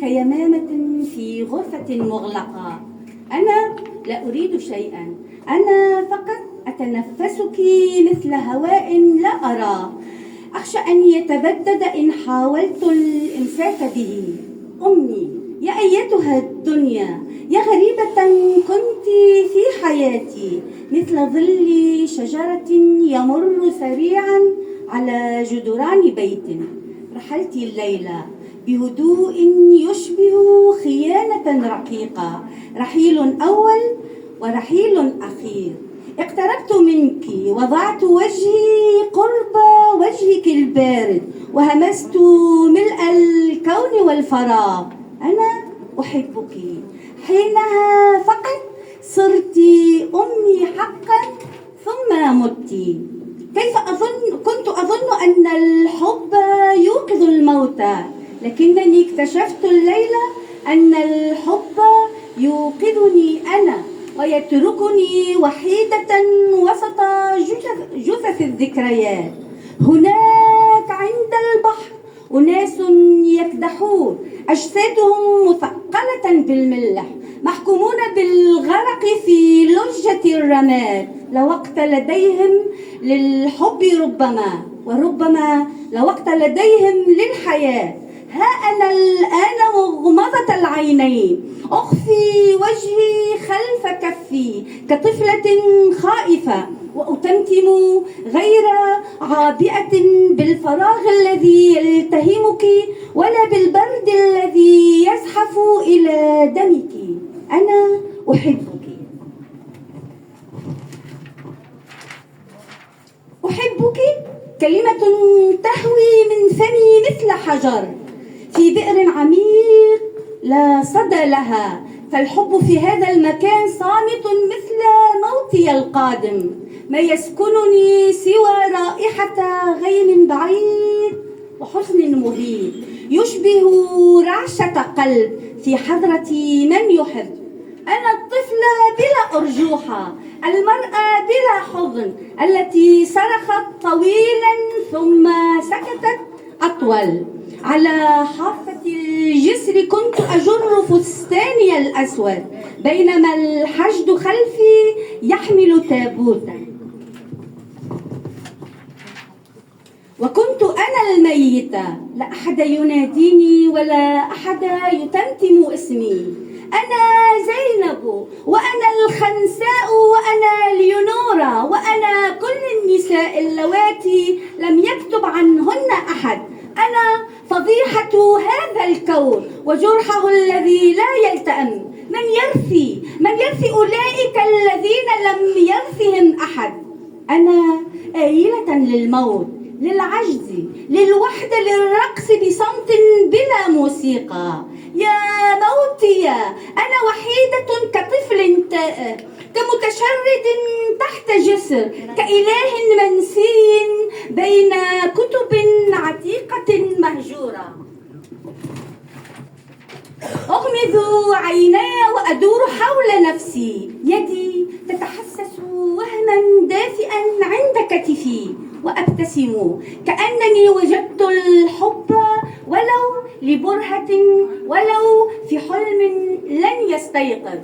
كيمامة في غرفة مغلقة. أنا لا أريد شيئا، أنا فقط أتنفسك مثل هواء لا أراه، أخشى أن يتبدد إن حاولت الإمساك به. أمي يا أيتها الدنيا، يا غريبة كنت في حياتي، مثل ظل شجرة يمر سريعا على جدران بيت. رحلت الليلة بهدوء يشبه خيانة رقيقة، رحيل أول ورحيل أخير. اقتربت منك، وضعت وجهي قرب وجهك البارد، وهمست ملء الكون والفراغ. أنا أحبك. حينها فقط صرت أمي حقا، ثم مت. كنت أظن أن الحب يوقظ الموتى، لكنني اكتشفت الليلة أن الحب يوقظني أنا، ويتركني وحيدة وسط جثث الذكريات. هناك عند البحر أناس يكدحون، أجسادهم مثقلة بالملح، محكومون بالغرق في لجة الرماد. لا وقت لديهم للحب وربما لا وقت لديهم للحياة. ها أنا الآن مغمضة العينين، أخفي وجهي خلف كفي كطفلة خائفة، وأتمتم غير عابئة بالفراغ الذي يلتهمك ولا بالبرد الذي يزحف إلى دمك. أنا أحبك. أحبك كلمة تهوي من فمي مثل حجر في بئر عميق لا صدى لها، فالحب في هذا المكان صامت مثل موتي القادم. ما يسكنني سوى رائحة غيم بعيد وحزن مهيب يشبه رعشة قلب في حضرة من يحب. أنا الطفلة بلا أرجوحة، المرأة بلا حضن، التي صرخت طويلا ثم سكتت أطول. على حافة الجسر كنت أجر فستاني الأسود، بينما الحشد خلفي يحمل تابوتا. وكنت أنا الميتة، لا أحد يناديني ولا أحد يتمتم اسمي. أنا زينب، وأنا الخنساء، وأنا ليونورا، وأنا كل النساء اللواتي لم يكتب عنهن أحد. أنا فضيحة هذا الكون وجرحه الذي لا يلتئم. من يرثي أولئك الذين لم يرثهم أحد. أنا آيلة للموت، للعجز، للوحدة، للرقص بصمت بلا موسيقى. يا موتي، أنا وحيدة كطفل تائه، كمتشرد تحت جسر، كإله منسي بين كتب عتيقة مهجورة. أغمض عيناي وأدور حول نفسي، يدي تتحسس وهما دافئا عند كتفي، وأبتسم كأنني وجدت الحب ولو لبرهة، ولو في حلم لن يستيقظ.